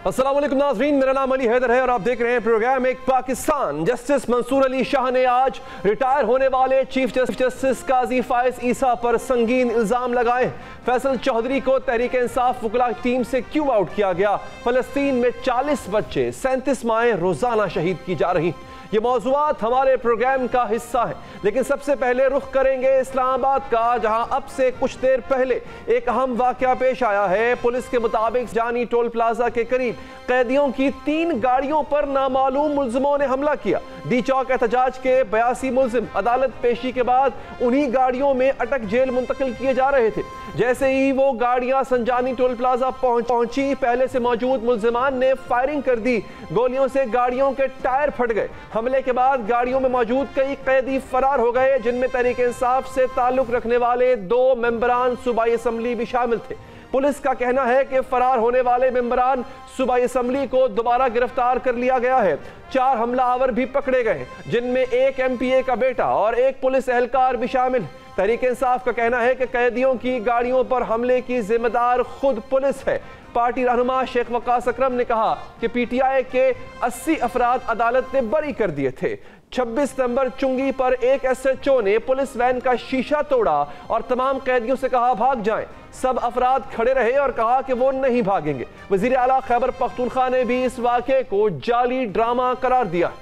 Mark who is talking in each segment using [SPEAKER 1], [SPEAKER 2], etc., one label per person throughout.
[SPEAKER 1] अस्सलाम वालेकुम नाज़रीन, मेरा नाम अली हैदर है और आप देख रहे हैं प्रोग्राम एक पाकिस्तान। जस्टिस मंसूर अली शाह ने आज रिटायर होने वाले चीफ जस्टिस काजी फायज ईसा पर संगीन इल्जाम लगाए। फैसल चौधरी को तहरीक इंसाफ वकला टीम से क्यों आउट किया गया? फलस्तीन में 40 बच्चे 37 माएँ रोजाना शहीद की जा रही। ये मौज़ूआत हमारे प्रोग्राम का हिस्सा है, लेकिन सबसे पहले रुख करेंगे इस्लामाबाद का, जहां अब से कुछ देर पहले एक अहम वाकया पेश आया है। पुलिस के मुताबिक जानी टोल प्लाजा के करीब कैदियों की 3 गाड़ियों पर नामालूम मुल्जिमों ने हमला किया। डी चौक एहतजाज के 82 मुल्जिम अदालत पेशी के बाद उन्हीं गाड़ियों में अटक जेल मुंतकिल किए जा रहे थे। जैसे ही वो गाड़ियां संजानी टोल प्लाजा पहुंची, पहले से मौजूद मुल्जिमान ने फायरिंग कर दी। गोलियों से गाड़ियों के टायर फट गए। हमले के बाद गाड़ियों में मौजूद कई कैदी फरार हो गए, जिनमें तहरीक इंसाफ से ताल्लुक रखने वाले 2 मेंबरान सूबाई असम्बली भी शामिल थे। पुलिस का कहना है कि फरार होने वाले मेंबरान सूबाई असम्बली को दोबारा गिरफ्तार कर लिया गया है। 4 हमलावर भी पकड़े गए, जिनमें एक MPA का बेटा और एक पुलिस एहलकार भी शामिल। तहरीक इंसाफ का कहना है कि कैदियों की गाड़ियों पर हमले की जिम्मेदार खुद पुलिस है। पार्टी रहनुमा शेख वकास अकरम ने कहा कि PTI के 80 अफराद अदालत ने बरी कर दिए थे। 26 सितंबर चुंगी पर एक SHO ने पुलिस वैन का शीशा तोड़ा और तमाम कैदियों से कहा भाग जाएं। सब अफराद खड़े रहे और कहा कि वो नहीं भागेंगे। वजीर आला खैबर पख्तूनख्वा ने भी इस वाक़े को जाली ड्रामा करार दिया।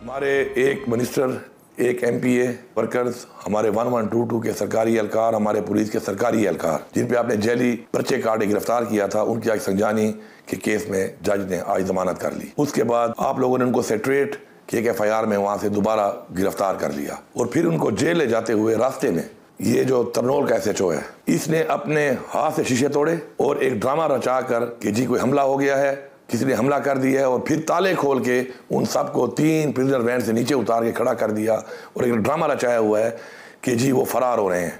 [SPEAKER 2] हमारे एक मिनिस्टर, एक MPA वर्कर्स, हमारे 1122 के सरकारी एहलकार, हमारे पुलिस के सरकारी एहलकार, जिन पे आपने जेली पर्चे काटे गिरफ्तार किया था, उनकी आज संजानी के केस में जज ने आज जमानत कर ली। उसके बाद आप लोगों ने उनको सेट्रेट की एक FIR में वहां से दोबारा गिरफ्तार कर लिया और फिर उनको जेल ले जाते हुए रास्ते में ये जो तरनोल का SHO है, इसने अपने हाथ से शीशे तोड़े और एक ड्रामा रचा कर कि जी कोई हमला हो गया है, किसी ने हमला कर दिया है, और फिर ताले खोल के उन सबको 3 प्रिजनर वैन से नीचे उतार के खड़ा कर दिया और एक ड्रामा रचाया हुआ है कि जी वो फरार हो रहे हैं।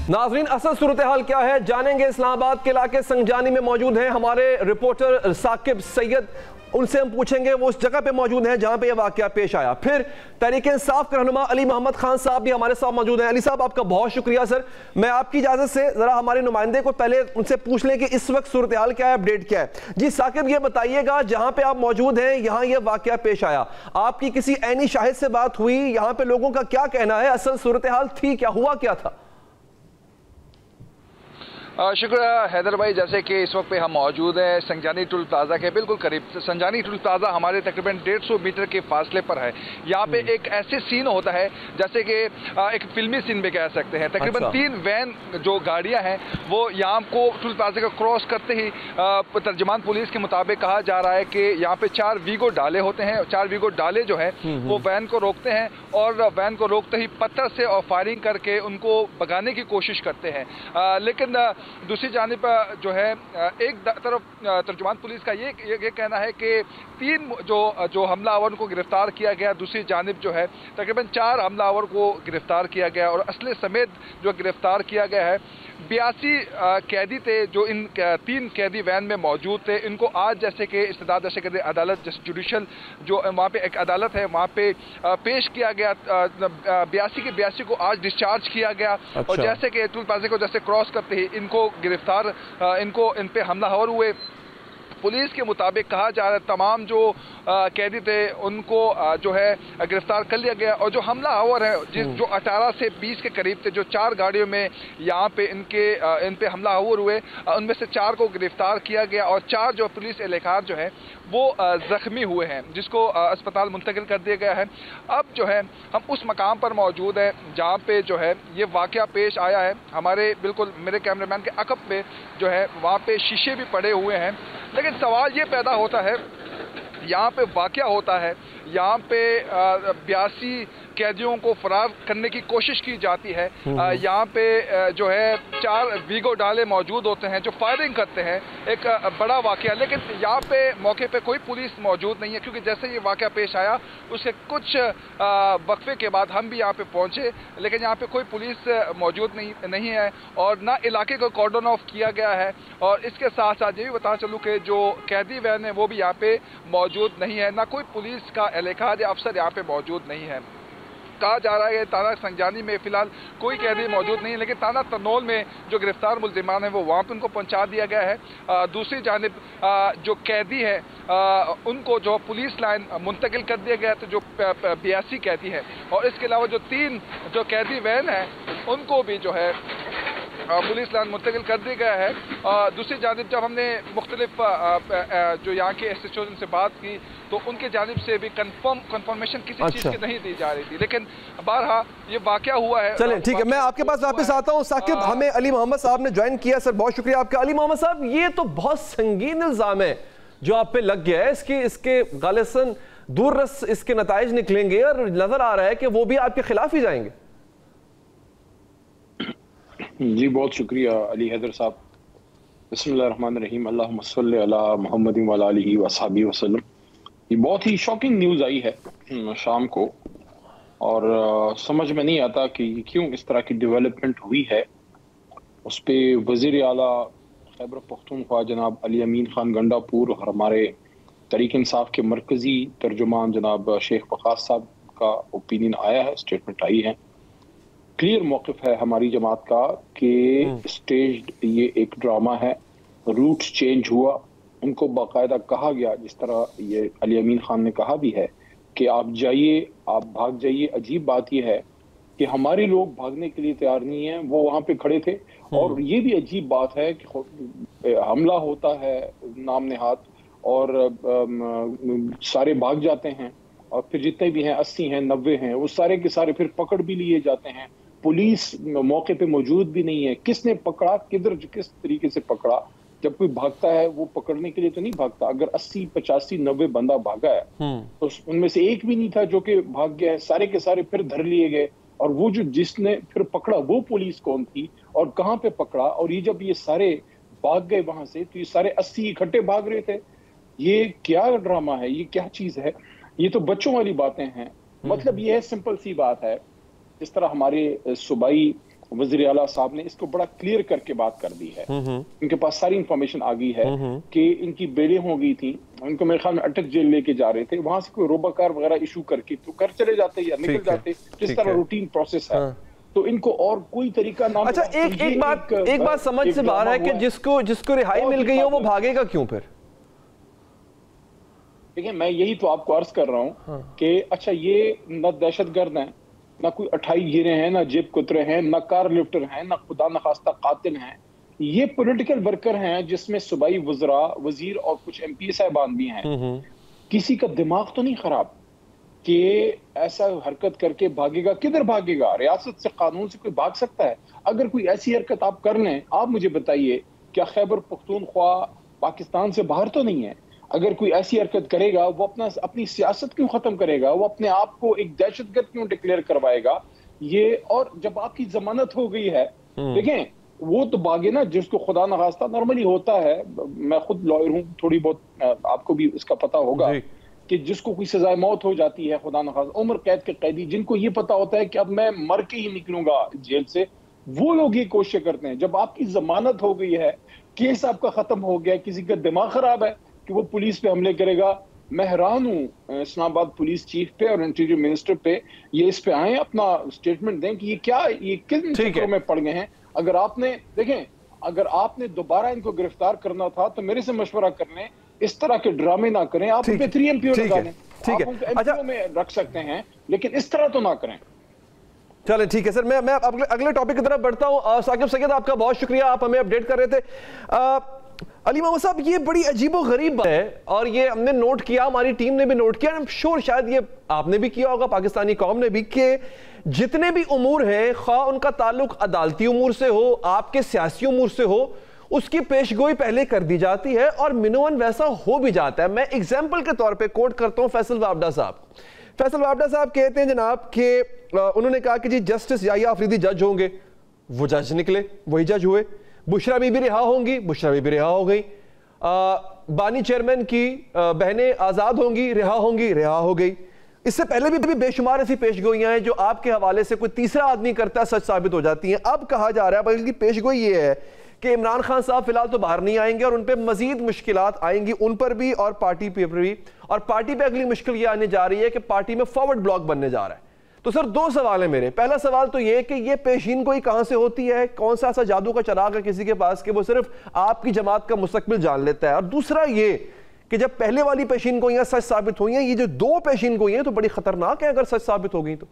[SPEAKER 1] नाज़रीन, असल सूरत हाल क्या है जानेंगे। इस्लामाबाद के इलाके संजानी में मौजूद हैं हमारे रिपोर्टर साकिब सैयद। उनसे हम पूछेंगे, वो उस जगह पे मौजूद हैं जहां पे ये वाकया पेश आया। फिर तहरीक इंसाफ के रहनुमा अली मोहम्मद खान साहब भी हमारे साथ मौजूद हैं। अली साहब, आपका बहुत शुक्रिया सर। मैं आपकी इजाजत से जरा हमारे नुमाइंदे को पहले उनसे पूछ लें कि इस वक्त सूरत हाल क्या है, अपडेट क्या है। जी साकिब, ये बताइएगा, जहां पे आप मौजूद हैं यहाँ ये वाकया पेश आया, आपकी किसी ऐनी शाहिद से बात हुई? यहाँ पे लोगों का क्या कहना है, असल सूरत हाल थी क्या, हुआ क्या था?
[SPEAKER 3] शुक्रिया हैदर भाई। जैसे कि इस वक्त पे हम मौजूद हैं संजानी टोल प्लाजा के बिल्कुल करीब। संजानी टोल प्लाजा हमारे तकरीबन 150 मीटर के फासले पर है। यहाँ पे एक ऐसे सीन होता है जैसे कि एक फिल्मी सीन भी कह सकते हैं। तकरीबन 3 वैन जो गाड़ियाँ हैं वो यहाँ को टोल प्लाजा को क्रॉस करते ही तर्जमान पुलिस के मुताबिक कहा जा रहा है कि यहाँ पे 4 वीगो डाले होते हैं। 4 वीगो डाले जो है वो वैन को रोकते हैं और वैन को रोकते ही पत्थर से और फायरिंग करके उनको भगाने की कोशिश करते हैं। लेकिन दूसरी जानिब जो है एक तरफ तर्जुमान पुलिस का ये कहना है कि 3 जो हमलावर को गिरफ्तार किया गया, दूसरी जानिब जो है तकरीबन 4 हमलावर को गिरफ्तार किया गया और असले समेत जो गिरफ्तार किया गया है। 82 कैदी थे जो इन 3 कैदी वैन में मौजूद थे। इनको आज जैसे कि इस्तेदाद दहशतगर्दी अदालत जुडिशल जो वहाँ पे एक अदालत है वहाँ पे पेश किया गया। 82 के 82 को आज डिस्चार्ज किया गया। अच्छा। और जैसे कि टोल प्लाजा को जैसे क्रॉस करते ही इनको गिरफ्तार इन पे हमलावर हुए। पुलिस के मुताबिक कहा जा रहा है तमाम जो कैदी थे उनको जो है गिरफ्तार कर लिया गया। और जो हमलावर है जो 18 से 20 के करीब थे, जो 4 गाड़ियों में यहाँ पे इन पे हमलावर हुए, उनमें से 4 को गिरफ्तार किया गया और 4 जो पुलिस एहलकार जो है वो जख्मी हुए हैं, जिसको अस्पताल मुंतकिल कर दिया गया है। अब जो है हम उस मकाम पर मौजूद हैं जहाँ पे जो है ये वाकया पेश आया है। हमारे बिल्कुल मेरे कैमरामैन के अकब पे जो है वहाँ पे शीशे भी पड़े हुए हैं। लेकिन सवाल ये पैदा होता है, यहाँ पे वाकया होता है, यहाँ पे 82 कैदियों को फरार करने की कोशिश की जाती है। यहाँ पे जो है 4 वीगो डाले मौजूद होते हैं जो फायरिंग करते हैं, एक बड़ा वाकया। लेकिन यहाँ पे मौके पे कोई पुलिस मौजूद नहीं है, क्योंकि जैसे ये वाकया पेश आया उसके कुछ वक्फे के बाद हम भी यहाँ पे पहुँचे, लेकिन यहाँ पे कोई पुलिस मौजूद नहीं है और ना इलाके को कॉर्डन ऑफ किया गया है। और इसके साथ साथ ये भी बता चलूँ कि जो कैदी वैन है वो भी यहाँ पे मौजूद नहीं है, ना कोई पुलिस का एहलकार या अफसर यहाँ पे मौजूद नहीं है। कहा जा रहा है थाना संजानी में फिलहाल कोई कैदी मौजूद नहीं है, लेकिन थाना तनोल में जो गिरफ्तार मुल्जिमान है वो वहाँ पर उनको पहुँचा दिया गया है। दूसरी जानिब जो कैदी है उनको जो पुलिस लाइन मुंतकिल कर दिया गया, तो जो 82 कैदी है, और इसके अलावा जो 3 जो कैदी वैन है उनको भी जो है पुलिस लाइन मुंतकिल कर दिया गया है। दूसरी जानिब जब हमने मुख्तलिफ जो यहाँ के SHO से बात की तो उनके जानिब से भी कंफर्मेशन किसी चीज़ की नहीं दी जा रही थी, लेकिन बहरहाल ये वाकया हुआ है।
[SPEAKER 1] चलें ठीक है, मैं आपके पास वापस आता हूँ। साकिब, हमें अली मोहम्मद साहब ने ज्वाइन किया, सर बहुत शुक्रिया आपका। अली मोहम्मद साहब, ये तो बहुत संगीन इल्ज़ाम है जो आप पे लग गया है, इसके गालिसन दूररस इसके नताइज निकलेंगे और नजर आ रहा है कि वो भी आपके खिलाफ ही जाएंगे।
[SPEAKER 4] जी बहुत शुक्रिया अली हैदर साहब। बिस्मिल्लाहिर्रहमानिर्रहीम, अल्लाहुम्मा सल्ली अला मुहम्मदिन व अला आलिहि व अस्हाबिहि वसल्लम। ये बहुत ही शॉकिंग न्यूज़ आई है शाम को, और समझ में नहीं आता कि क्यों इस तरह की डेवलपमेंट हुई है। उस पर वज़ीर आला खैबर पख्तूनख्वा जनाब अली अमीन खान गंडापुर और हमारे तहरीक इंसाफ के मरकज़ी तर्जुमान जनाब शेख वक़ास साहब का ओपिनियन आया है, स्टेटमेंट आई है। क्लियर मौक़िफ़ है हमारी जमात का कि स्टेज्ड ये एक ड्रामा है, रूट चेंज हुआ। उनको बाकायदा कहा गया, जिस तरह ये अली अमीन खान ने कहा भी है कि आप जाइए, आप भाग जाइए। अजीब बात यह है कि हमारे लोग भागने के लिए तैयार नहीं हैं, वो वहाँ पे खड़े थे। और ये भी अजीब बात है कि हमला होता है नाम नेहात और सारे भाग जाते हैं, और फिर जितने भी हैं 80 हैं 90 हैं, वो सारे के सारे फिर पकड़ भी लिए जाते हैं। पुलिस मौके पे मौजूद भी नहीं है। किसने पकड़ा, किधर, किस तरीके से पकड़ा? जब कोई भागता है वो पकड़ने के लिए तो नहीं भागता। अगर 80 85 90 बंदा भागा है तो उनमें से एक भी नहीं था जो कि भाग गया है। सारे के सारे फिर धर लिए गए, और वो जो जिसने फिर पकड़ा वो पुलिस कौन थी और कहाँ पे पकड़ा? और ये जब ये सारे भाग गए वहां से, तो ये सारे 80 इकट्ठे भाग रहे थे। ये क्या ड्रामा है? ये क्या चीज है? ये तो बच्चों वाली बातें हैं। मतलब ये है, सिंपल सी बात है। इस तरह हमारे सूबाई वज़ीर आला साहब ने इसको बड़ा क्लियर करके बात कर दी है। इनके पास सारी इंफॉर्मेशन आ गई है कि इनकी बेड़े हो गई थी, उनको मेरे ख्याल में अटक जेल लेके जा रहे थे, वहां से कोई रोबाकार वगैरह इशू करके तो कर चले जाते या निकल जाते, जिस तरह रूटीन प्रोसेस है। तो इनको और कोई तरीका ना।
[SPEAKER 1] अच्छा, एक बात समझ से बाहर है कि जिसको रिहाई मिल गई हो वो भागेगा क्यों फिर?
[SPEAKER 4] देखिए, मैं यही तो आपको अर्ज कर रहा हूँ कि अच्छा, ये न दहशतगर्द हैं, ना कोई 28 गिरे हैं, ना जेब कुतरे हैं, ना कार लिफ्टर हैं, ना खुदा न खास्ता कातिल हैं। ये पॉलिटिकल वर्कर हैं, जिसमें सूबाई वज़रा, वजीर और कुछ MP साहबान भी हैं। किसी का दिमाग तो नहीं खराब कि ऐसा हरकत करके भागेगा? किधर भागेगा? रियासत से, कानून से कोई भाग सकता है? अगर कोई ऐसी हरकत आप कर लें, आप मुझे बताइए, क्या खैबर पख्तूनख्वा पाकिस्तान से बाहर तो नहीं है? अगर कोई ऐसी हरकत करेगा, वो अपनी सियासत क्यों खत्म करेगा? वो अपने आप को एक दहशतगर्द क्यों डिक्लेयर करवाएगा? ये, और जब आपकी जमानत हो गई है, देखें, वो तो भागे ना जिसको खुदा न खास्ता नॉर्मली होता है। मैं खुद लॉयर हूँ, थोड़ी बहुत आपको भी इसका पता होगा कि जिसको कोई सजाए मौत हो जाती है, खुदा न खास्ता उम्र कैद के कैदी, जिनको ये पता होता है कि अब मैं मर के ही निकलूंगा जेल से, वो लोग ये कोशिश करते हैं। जब आपकी जमानत हो गई है, केस आपका खत्म हो गया, किसी का दिमाग खराब है कि वो पुलिस पे हमले करेगा। मैं हैरान हूँ इस्लामाबाद पुलिस चीफ पे और इंटीरियर मिनिस्टर पे, ये इस पे आए, अपना स्टेटमेंट दें कि ये किन चक्करों में पड़ गए हैं। अगर आपने, देखें, अगर आपने दोबारा इनको गिरफ्तार करना था तो मेरे से मशवरा कर लें, इस तरह के ड्रामे ना करें। आप उन पे 3 MPO लगा लें, आप उनको MPO में रख सकते हैं, लेकिन इस तरह तो ना करें।
[SPEAKER 1] चलें ठीक है सर, मैं अगले टॉपिक की तरफ बढ़ता हूँ। साकिब सैयद, आपका बहुत शुक्रिया, आप हमें अपडेट कर रहे थे। अली मोहम्मद साहब, ये बड़ी अजीबोगरीब बात है और ये हमने नोट किया, हमारी टीम ने भी नोट किया, आई एम श्योर शायद ये आपने भी किया होगा, पाकिस्तानी कौम ने भी, कि जितने भी उमूर हैं, खा उनका ताल्लुक अदालती उमूर से हो, आपके सियासी उमूर से हो, उसकी पेशगोई पहले कर दी जाती है और मिनवन वैसा हो भी जाता है। मैं एग्जाम्पल के तौर पर कोट करता हूँ फैसल वाबडा साहब। फैसल वाबडा साहब कहते हैं जनाब कि उन्होंने कहा कि जी जस्टिस याहिया अफरीदी जज होंगे, वो जज निकले, वही जज हुए। बुशरा बीबी रिहा होंगी, बुशरा बीबी रिहा हो गई। बानी चेयरमैन की बहनें आज़ाद होंगी, रिहा होंगी, रिहा हो गई। इससे पहले भी बेशुमार ऐसी पेशगोइयां हैं जो आपके हवाले से कोई तीसरा आदमी करता है, सच साबित हो जाती हैं। अब कहा जा रहा है, बल्कि पेशगोई ये है कि इमरान खान साहब फिलहाल तो बाहर नहीं आएंगे और उन पर मजीद मुश्किलात आएंगी, उन पर भी और पार्टी पे भी। और पार्टी पे अगली मुश्किल ये आने जा रही है कि पार्टी में फॉरवर्ड ब्लॉक बनने जा रहा है। तो सर दो सवाल है मेरे। पहला सवाल तो ये कि ये पेशीन गोई कहां से होती है, कौन सा ऐसा जादू का चिराग है किसी के पास कि वो सिर्फ आपकी जमात का मुस्तकबिल जान लेता है। और दूसरा ये कि जब पहले वाली पेशीन गोइयां सच साबित हुई हैं, ये जो दो पेशीन गोई हैं तो बड़ी खतरनाक है अगर सच साबित हो गई तो।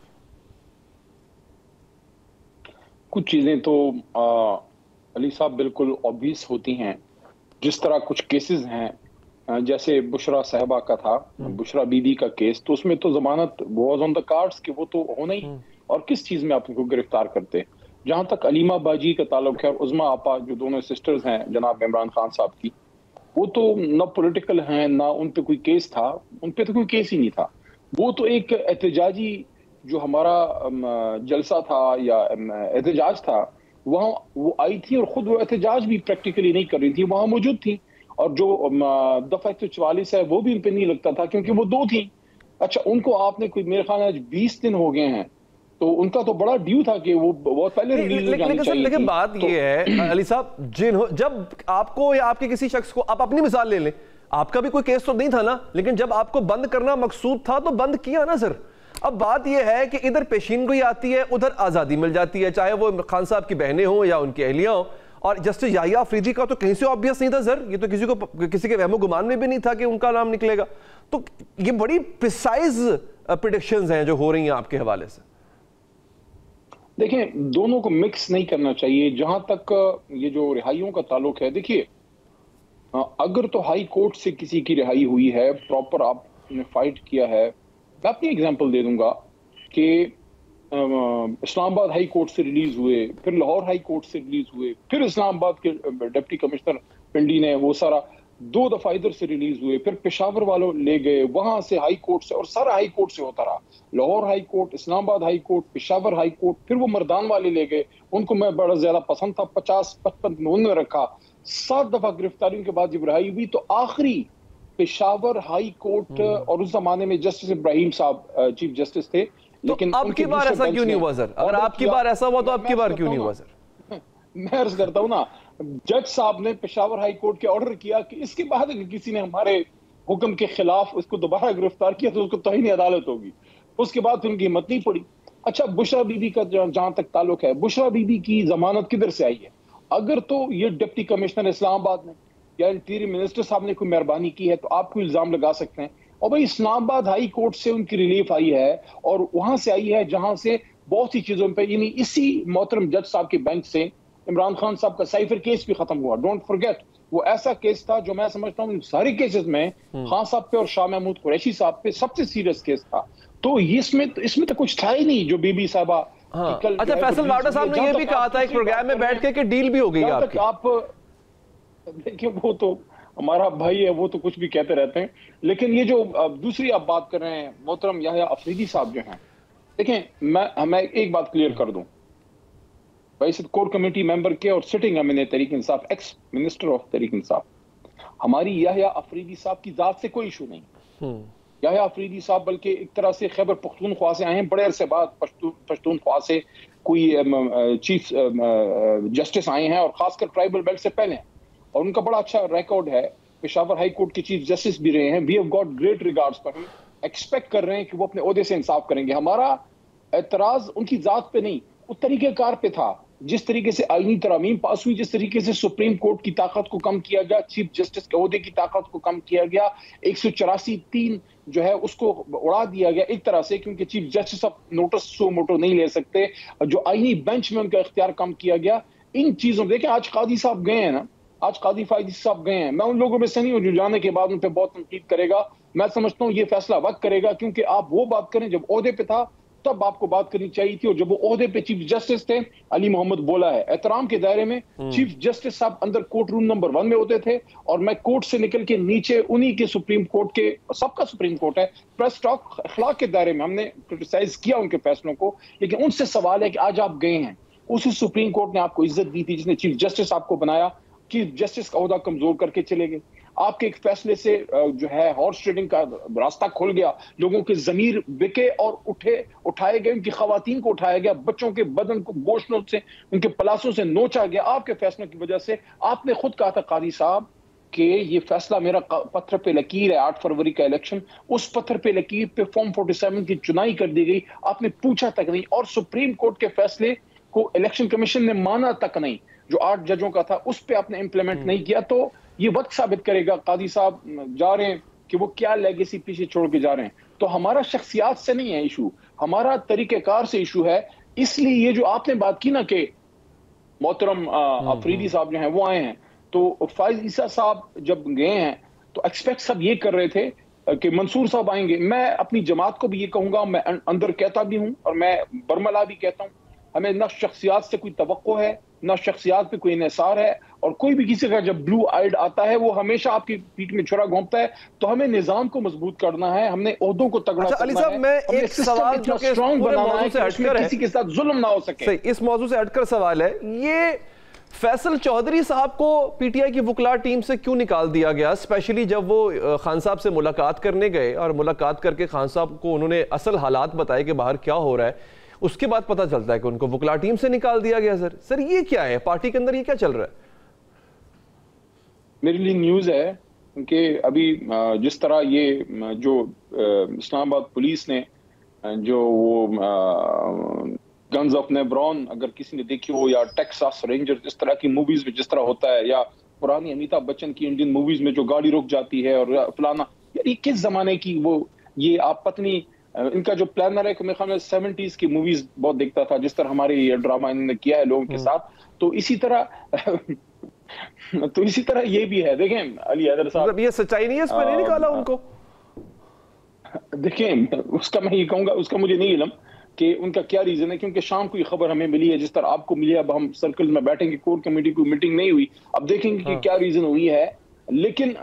[SPEAKER 4] कुछ चीजें तो अली साहब बिल्कुल ऑब्वियस होती हैं। जिस तरह कुछ केसेस हैं, जैसे बुशरा साहबा का था, बुशरा बीबी का केस, तो उसमें तो जमानत वाज ऑन द कार्ड्स कि वो तो होना ही, और किस चीज में आप उनको गिरफ्तार करते। जहां तक अलीमा बाजी का ताल्लुक है और उज़मा आपा जो दोनों सिस्टर्स हैं जनाब इमरान खान साहब की, वो तो न पॉलिटिकल हैं ना उन पे कोई केस था, उन पे तो कोई केस ही नहीं था। वो तो एक एहतजाजी जो हमारा जलसा था या एहतजाज था, वहाँ वो आई थी और खुद वो एहतजाज भी प्रैक्टिकली नहीं कर रही थी, वहाँ मौजूद थी। और जो दफा 144 है वो भी उन पे नहीं लगता था क्योंकि वो दो थी। अच्छा, उनको आपने कोई मेरे ख्याल आज 20 दिन हो गए हैं, तो उनका तो बड़ा ड्यू था कि वो बहुत पहले रिलीज हो जानी चाहिए।
[SPEAKER 1] लेकिन बात ये है अली साहब, जब आपको या आपके किसी शख्स को, आप अपनी मिसाल ले लें, आपका भी कोई केस तो नहीं था ना, लेकिन जब आपको बंद करना मकसूद था तो बंद किया ना सर। अब बात यह है कि इधर पेशीन गोई आती है, उधर आजादी मिल जाती है, चाहे वो खान साहब की बहनें हों या उनकी अहलियां हों। और जस्टिस याहिया अफरीदी का तो कहीं से ऑब्वियस नहीं था सर, ये तो किसी के वहमो गुमान में भी नहीं था कि उनका नाम निकलेगा। तो ये बड़ी प्रिसाइज प्रेडिक्शंस हैं जो हो रही हैं आपके हवाले से।
[SPEAKER 4] देखिए, दोनों को मिक्स नहीं करना चाहिए। जहां तक ये जो रिहाइयों का ताल्लुक है, देखिए अगर तो हाई कोर्ट से किसी की रिहाई हुई है, प्रॉपर आपने फाइट किया है, मैं अपनी एग्जांपल दे दूंगा कि इस्लामाबाद हाई कोर्ट से रिलीज हुए, फिर लाहौर हाई कोर्ट से रिलीज हुए, फिर इस्लामाबाद के डिप्टी कमिश्नर पिंडी ने वो सारा 2 दफा इधर से रिलीज हुए, फिर पेशावर वालों ले गए, वहां से हाई कोर्ट से, और सारा हाई कोर्ट से होता रहा। Lahore high court, Islamabad high court, Peshawar high court, फिर वो मर्दान वाले ले गए, उनको मैं बड़ा ज्यादा पसंद था, 50-55 में उन्होंने रखा। 7 दफा गिरफ्तारियों के बाद जब रिहाई हुई तो आखिरी पेशावर हाई कोर्ट, और उस जमाने में जस्टिस इब्राहिम साहब चीफ जस्टिस थे। लेकिन
[SPEAKER 1] अब की बार ऐसा क्यों नहीं हुआ सर? अगर आपकी बार ऐसा हुआ तो अब की बार क्यों नहीं हुआ सर?
[SPEAKER 4] मैं अर्ज करता हूं ना, जज साहब ने पेशावर हाई कोर्ट के ऑर्डर किया कि इसके बाद अगर किसी ने हमारे हुक्म के खिलाफ उसको दोबारा गिरफ्तार किया तो उसको तौहीन अदालत होगी। उसके बाद उनकी हिम्मत नहीं पड़ी। अच्छा, बुशरा बीबी का जहां तक ताल्लुक है, बुशरा बीबी की जमानत किधर से आई है? अगर तो ये डिप्टी कमिश्नर इस्लामाबाद ने या इंटीरियर मिनिस्टर साहब ने कोई मेहरबानी की है तो आपको इल्जाम लगा सकते हैं। और भाई, इस्लामाबाद हाई कोर्ट से उनकी रिलीफ आई है और वहां से आई है जहां से बहुत सी चीजों पे, यानी इसी मोहतरम जज साहब के बेंच से इमरान खान साहब का साइफर केस भी खत्म हुआ। डोंट फॉरगेट, वो ऐसा केस था जो मैं समझता हूँ सारे केसेस में खान साहब पे और शाह महमूद कुरैशी साहब पे सबसे सीरियस केस था। तो इसमें तो कुछ था ही नहीं जो बीबी साहबा।
[SPEAKER 1] अच्छा, फैसल वाडा साहब ने यह भी कहा था एक प्रोग्राम में बैठ के कि डील भी हो गई आपकी।
[SPEAKER 4] आप देखिए, वो तो हमारा भाई है, वो तो कुछ भी कहते रहते हैं। लेकिन ये जो दूसरी आप बात कर रहे हैं, मोहतरम याहिया अफरीदी साहब जो हैं, देखें मैं एक बात क्लियर कर दूं, वैसे कोर कमेटी मेंबर के और sitting MNA Tehreek Insaf, ex minister of Tehreek Insaf, हमारी याहिया अफरीदी साहब की जात से कोई इशू नहीं। याहिया अफरीदी साहब बल्कि एक तरह से खैबर पख्तूनख्वा से आए हैं, बड़े अरसे बाद पश्तूनख्वा से कोई चीफ जस्टिस आए हैं, और खासकर ट्राइबल बेल्ट से पहले, और उनका बड़ा अच्छा रिकॉर्ड है। पेशावर हाई कोर्ट के चीफ जस्टिस भी रहे हैं। We have got great regards for him. Expect कर रहे हैं कि वो अपने ओहदे से इंसाफ करेंगे। हमारा एतराज उनकी जात पे नहीं, उस तरीकेकार पे था, जिस तरीके से आईनी तरामीम पास हुई, जिस तरीके से सुप्रीम कोर्ट की ताकत को कम किया गया, चीफ जस्टिस के ओहदे की ताकत को कम किया गया, 184(3) जो है उसको उड़ा दिया गया एक तरह से, क्योंकि चीफ जस्टिस अब नोटिस सो मोटो नहीं ले सकते। जो आईनी बेंच में उनका इख्तियार कम किया गया, इन चीजों में देखिए, आज कादी साहब गए हैं ना, आज कादी फायदी साहब गए हैं। मैं उन लोगों में से नहीं हूं जो जाने के बाद उन पर बहुत तनकीद करेगा। मैं समझता हूं ये फैसला वक्त करेगा, क्योंकि आप वो बात करें जब ओहदे पे था, तब आपको बात करनी चाहिए थी, और जब वो ओहदे पे चीफ जस्टिस थे, अली मोहम्मद बोला है एहतराम के दायरे में, चीफ जस्टिस साहब अंदर कोर्ट रूम नंबर 1 में होते थे, और मैं कोर्ट से निकल के नीचे उन्हीं के सुप्रीम कोर्ट के, सबका सुप्रीम कोर्ट है, प्रेस टॉक अखलाक के दायरे में हमने क्रिटिसाइज किया उनके फैसलों को। लेकिन उनसे सवाल है कि आज आप गए हैं, उसी सुप्रीम कोर्ट ने आपको इज्जत दी थी जिसने चीफ जस्टिस आपको बनाया, चीफ जस्टिस का ओहदा कमजोर करके चले गए। आपके एक फैसले से जो है हॉर्स ट्रेडिंग का रास्ता खुल गया, लोगों के जमीर बिके और उठाए गए, उनकी खवातीन को उठाया गया, बच्चों के बदन को गोश्तों से, उनके पलासों से नोचा गया आपके फैसलों की वजह से। आपने खुद कहा था कादी साहब कि ये फैसला मेरा पत्थर पे लकीर है, 8 फरवरी का इलेक्शन, उस पत्थर पे लकीर पे फॉर्म 47 की चुनाई कर दी गई, आपने पूछा तक नहीं, और सुप्रीम कोर्ट के फैसले को इलेक्शन कमीशन ने माना तक नहीं, जो 8 जजों का था, उस पे आपने इंप्लीमेंट नहीं किया। तो ये वक्त साबित करेगा कादी साहब जा रहे हैं कि वो क्या लेगेसी पीछे छोड़ के जा रहे हैं। तो हमारा शख्सियात से नहीं है इशू, हमारा तरीकेकार से इशू है। इसलिए ये जो आपने बात की ना कि मोहतरम अफरीदी साहब जो हैं वो आए हैं, तो फाइज ईसा साहब जब गए हैं तो एक्सपेक्ट सब ये कर रहे थे कि मंसूर साहब आएंगे। मैं अपनी जमात को भी ये कहूंगा, मैं अंदर कहता भी हूं और मैं बरमला भी कहता हूं, हमें ना शख्सियात से कोई तवक्को है, ना शख्सियात पे कोई इन्हिसार है, और कोई भी किसी का जब ब्लू आइड आता है वो हमेशा आपकी पीठ में छुरा घोंपता है। तो हमें निजाम को मजबूत करना है, हमने ओहदों को तगड़ा करना है,
[SPEAKER 1] मैं एक सवाल जो कि
[SPEAKER 4] स्ट्रांग बनाना है कि उसमें किसी के साथ जुल्म ना हो सके।
[SPEAKER 1] इस मौजू से हटकर सवाल है, ये फैसल चौधरी साहब को पीटीआई की वकला टीम से क्यों निकाल दिया गया, स्पेशली जब वो खान साहब से मुलाकात करने गए और मुलाकात करके खान साहब को उन्होंने असल हालात बताए कि बाहर क्या हो रहा है, उसके बाद पता चलता है कि उनको वकला टीम से निकाल दिया गया। सर ये क्या है, पार्टी के अंदर ये क्या चल रहा है?
[SPEAKER 4] मेरे लिए न्यूज़ है कि अभी जिस तरह ये जो इस्लामाबाद पुलिस ने जो वो गन्स ऑफ नेब्रॉन, अगर किसी ने देखी हो, या टेक्सास रेंजर, जिस तरह की मूवीज में जिस तरह होता है, या पुरानी अमिताभ बच्चन की इंडियन मूवीज में जो गाड़ी रुक जाती है और फलाना, ये किस जमाने की वो, ये आप पत्नी, इनका जो प्लानर है, मेरे ख्याल में 70s की मूवीज बहुत देखता था, जिस तरह हमारे ये ड्रामा इन्होंने किया है लोगों के साथ। तो इसी तरह ये भी है। देखें अली हैदर साहब,
[SPEAKER 1] ये सच्चाई नहीं है, इसमें नहीं निकाला उनको।
[SPEAKER 4] देखें उसका मैं ये कहूंगा, उसका मुझे नहीं इल्म कि उनका क्या रीजन है, क्योंकि शाम को ये खबर हमें मिली है, जिस तरह आपको मिली है। अब हम सर्कल में बैठेंगे, कोर कमेटी की मीटिंग नहीं हुई, अब देखेंगे कि क्या रीजन हुई है। लेकिन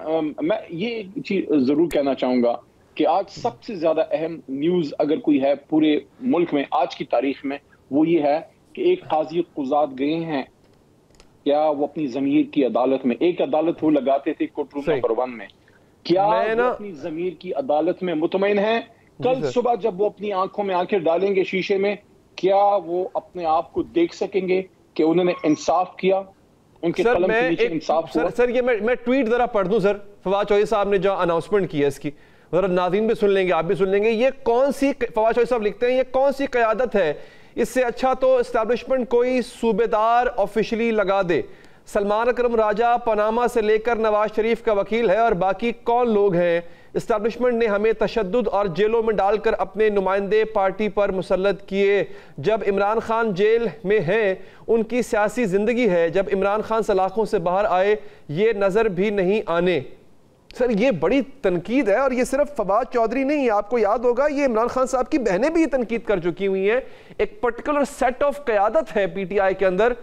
[SPEAKER 4] मैं ये चीज जरूर कहना चाहूंगा कि आज सबसे ज्यादा अहम न्यूज अगर कोई है पूरे मुल्क में आज की तारीख में, वो ये है कि एक काजी कुजात गए हैं, क्या वो अपनी जमीर की अदालत में, एक अदालत वो लगाते थे कोर्ट रूम नंबर 1 में, क्या वो अपनी जमीर की अदालत में मुतमईन है? कल सुबह जब वो अपनी आंखों में आंखें डालेंगे शीशे में, क्या वो अपने आप को देख सकेंगे कि उन्होंने इंसाफ किया, उनके कलम के नीचे इंसाफ हुआ?
[SPEAKER 1] सर ये मैं ट्वीट जरा पढ़ दूं सर, फवाद चौधरी साहब ने जो अनाउंसमेंट की है इसकी, जरा नाज़रीन भी सुन लेंगे, आप भी सुन लेंगे। ये कौन सी, फवाद चौधरी साहब लिखते हैं, ये कौन सी क़यादत है, इससे अच्छा तो एस्टैब्लिशमेंट कोई सूबेदार ऑफिशियली लगा दे। सलमान अकरम राजा पनामा से लेकर नवाज शरीफ का वकील है और बाकी कौन लोग हैं। इस्टेब्लिशमेंट ने हमें तशद्दुद और जेलों में डालकर अपने नुमाइंदे पार्टी पर मुसल्लत किए। जब इमरान खान जेल में हैं उनकी सियासी ज़िंदगी है, जब इमरान खान सलाखों से बाहर आए ये नज़र भी नहीं आने। सर ये बड़ी तनकीद है, और ये सिर्फ फवाद चौधरी नहीं है, आपको याद होगा ये इमरान खान साहब की बहनें भी तनकीद कर चुकी हुई हैं। एक पर्टिकुलर सेट ऑफ क़यादत है पीटीआई के अंदर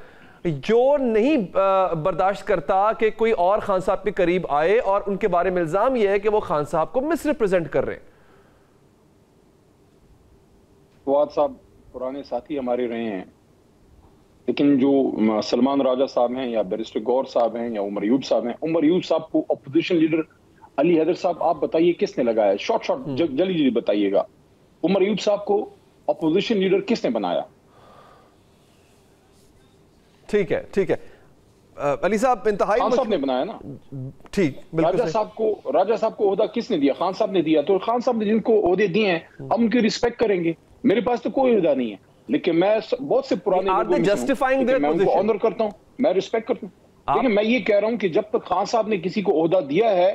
[SPEAKER 1] जो नहीं बर्दाश्त करता कि कोई और खान साहब के करीब आए, और उनके बारे में इल्जाम यह है कि वो खान साहब को मिसरिप्रेजेंट कर रहे हैं।
[SPEAKER 4] फवाद साहब पुराने साथी हमारे रहे हैं, लेकिन जो सलमान राजा साहब हैं, या बैरिस्टर गौर साहब हैं, या उमर अयूब साहब हैं, उमर अयूब साहब को अपोजिशन लीडर अली हैदर साहब आप बताइए किसने लगाया? शॉर्ट जल्दी बताइएगा, उमर अयूब साहब को अपोजिशन लीडर किसने बनाया?
[SPEAKER 1] ठीक है अली साहब, इंतहाई
[SPEAKER 4] खान साहब ने बनाया ना।
[SPEAKER 1] ठीक,
[SPEAKER 4] राजा साहब को ओहदा किसने दिया? खान साहब ने दिया। तो खान साहब ने जिनको ओहदे दिए हैं हम उनकी रिस्पेक्ट करेंगे। मेरे पास तो कोई ओहदा नहीं है, लेकिन मैं बहुत से पुराने मैं उनको ऑनर करता हूँ, मैं रिस्पेक्ट करता हूँ। लेकिन मैं ये कह रहा हूँ कि जब तक खान साहब ने किसी को ओहदा दिया है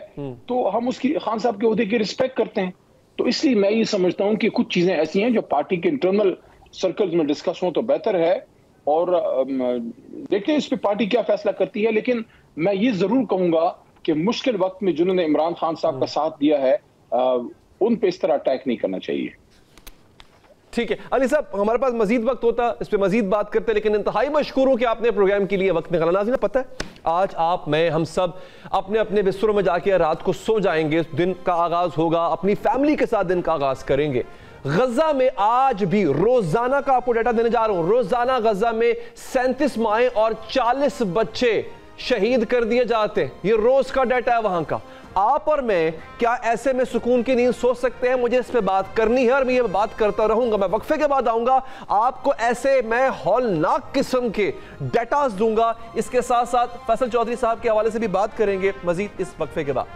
[SPEAKER 4] तो हम उसकी, खान साहब के ओहदे की रिस्पेक्ट करते हैं। तो इसलिए मैं ये समझता हूँ कि कुछ चीजें ऐसी हैं जो पार्टी के इंटरनल सर्कल्स में डिस्कस हो तो बेहतर है, और देखते हैं इस पे पार्टी क्या फैसला करती है। लेकिन मैं ये जरूर कहूंगा कि मुश्किल वक्त में जिन्होंने इमरान खान साहब का साथ दिया है उन पे इस तरह अटैक नहीं करना चाहिए।
[SPEAKER 1] ठीक है अली साहब, हमारे पास मजीद वक्त होता इस पे मजीद बात करते, लेकिन इंतहाई मशकूर हूं कि आपने प्रोग्राम के लिए वक्त निकाला। नाज़रीन पता है आज आप, मैं, हम सब अपने अपने बिस्तरों में जाके रात को सो जाएंगे, दिन का आगाज होगा, अपनी फैमिली के साथ दिन का आगाज करेंगे। गजा में आज भी रोजाना का आपको डाटा देने जा रहा हूं, रोजाना गजा में 37 माएं और 40 बच्चे शहीद कर दिए जाते हैं। ये रोज का डाटा है वहां का। आप और मैं क्या ऐसे में सुकून की नींद सो सकते हैं? मुझे इस पे बात करनी है और मैं ये बात करता रहूंगा। मैं वक्फे के बाद आऊंगा, आपको ऐसे मैं हौलनाक किस्म के डेटास दूंगा। इसके साथ साथ फैसल चौधरी साहब के हवाले से भी बात करेंगे मजीद इस वक्फे के बाद।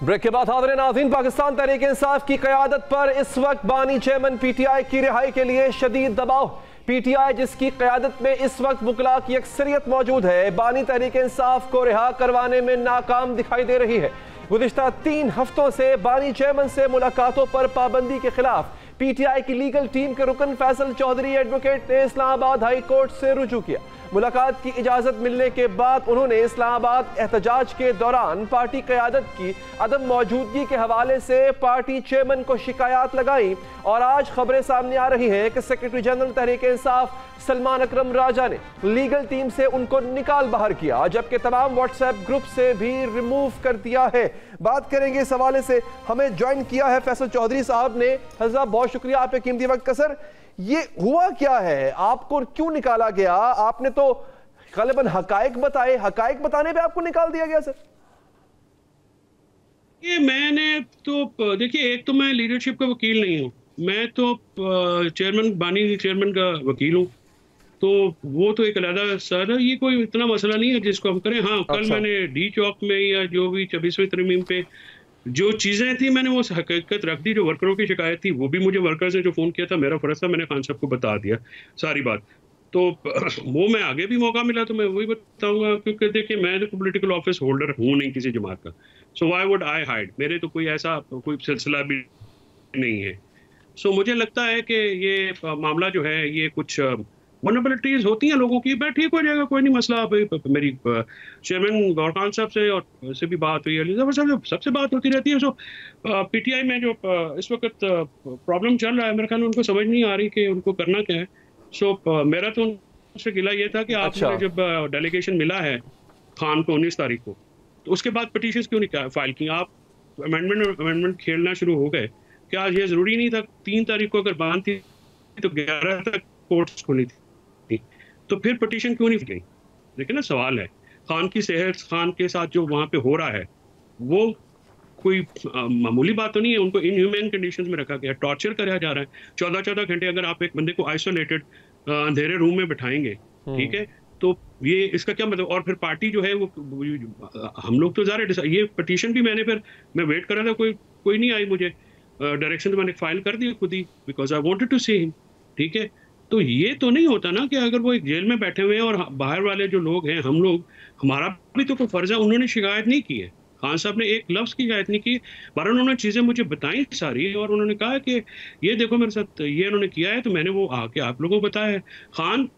[SPEAKER 1] ब्रेक के बाद हाज़िर नाज़रीन, पाकिस्तान तहरीक इंसाफ की क़यादत पर इस वक्त बानी चेयरमैन पीटीआई की रिहाई के लिए शदीद दबाव। पीटीआई जिसकी क़यादत में इस वक्त वकला की अक्सरियत मौजूद है, बानी तहरीक इंसाफ को रिहा करवाने में नाकाम दिखाई दे रही है। गुज़िश्ता 3 हफ्तों से बानी चेयरमैन से मुलाकातों पर पाबंदी के खिलाफ पीटीआई की लीगल टीम के रुकन फैसल चौधरी एडवोकेट ने इस्लामाबाद हाई कोर्ट से रुजू किया। मुलाकात की इजाजत मिलने के बाद उन्होंने इस्लामाबाद एहतजाज के दौरान पार्टी क़यादत की अदम मौजूदगी के हवाले से पार्टी चेयरमैन को शिकायत लगाई और आज खबरें सामने आ रही हैं कि सेक्रेटरी जनरल तहरीक इंसाफ सलमान अकरम राजा ने लीगल टीम से उनको निकाल बाहर किया, जबकि तमाम व्हाट्सएप ग्रुप से भी रिमूव कर दिया है। बात करेंगे इस हवाले से। हमें ज्वाइन किया है फैसल चौधरी साहब ने। हज़रत बहुत शुक्रिया आपके कीमती वक्त का। सर, ये हुआ क्या है? आपको क्यों निकाला गया? आपने तो गलबन हकायक बताए, हकायक बताने पे आपको निकाल दिया गया? सर,
[SPEAKER 5] ये मैंने तो देखिए, एक तो मैं लीडरशिप का वकील नहीं हूँ, मैं तो चेयरमैन बानी चेयरमैन का वकील हूँ, तो वो तो एक अलग सर है। ये कोई इतना मसला नहीं है जिसको हम करें। हाँ, कल मैंने डी चौक में या जो भी 26वीं तरमीम पे जो चीज़ें थी मैंने वो हकीकत रख दी। जो वर्करों की शिकायत थी वो भी मुझे वर्कर्स ने जो फ़ोन किया था, मेरा फ़र्ज था, मैंने खान साहब को बता दिया सारी बात। तो वो मैं आगे भी मौका मिला तो मैं वही बताऊंगा, क्योंकि देखिए मैं तो पॉलिटिकल ऑफिस होल्डर हूँ नहीं किसी जमात का। So why would I hide? मेरे तो कोई ऐसा कोई सिलसिला भी नहीं है। सो मुझे लगता है कि ये मामला जो है ये कुछ वनरेबिलिटीज होती हैं लोगों की, मैं ठीक हो जाएगा, कोई नहीं मसला। मेरी चेयरमैन गौर खान साहब से और से भी बात हुई है, सबसे बात होती रहती है। सो पीटीआई में जो इस वक्त प्रॉब्लम चल रहा है, मेरे ख्याल में उनको समझ नहीं आ रही कि उनको करना क्या है। सो मेरा तो उनसे गिला ये था कि आपने जब डेलीगेशन मिला है खान को 19 तारीख को, तो उसके बाद पिटीशन क्यों नहीं फाइल की? आप अमेंडमेंट खेलना शुरू हो गए। क्या ये ज़रूरी नहीं था 3 तारीख को अगर बांध थी तो 11 तक कोर्ट्स खुली थी, तो फिर पिटीशन क्यों नहीं गई? देखिए ना, सवाल है। खान की सेहत, खान के साथ जो वहाँ पे हो रहा है वो कोई मामूली बात तो नहीं है। उनको इनह्यूमन कंडीशंस में रखा गया, टॉर्चर कराया जा रहा है 14-14 घंटे। अगर आप एक बंदे को आइसोलेटेड अंधेरे रूम में बिठाएंगे, ठीक है, तो ये इसका क्या मतलब? और फिर पार्टी जो है वो हम लोग तो ज़्यादा ये पिटीशन भी मैं वेट कर रहा था, कोई नहीं आई मुझे डायरेक्शन, तो मैंने फाइल कर दी खुद ही, because I wanted to see him. ठीक है, तो ये तो नहीं होता ना कि अगर वो एक जेल में बैठे हुए हैं और बाहर वाले जो लोग हैं, हम लोग, हमारा भी तो कोई फर्ज है। उन्होंने शिकायत नहीं की है, खान साहब ने एक लफ्ज़ की शिकायत नहीं की, पर उन्होंने चीज़ें मुझे बताई सारी, और उन्होंने कहा कि ये देखो मेरे साथ ये उन्होंने किया है, तो मैंने वो आके आप लोगों को बताया है। खान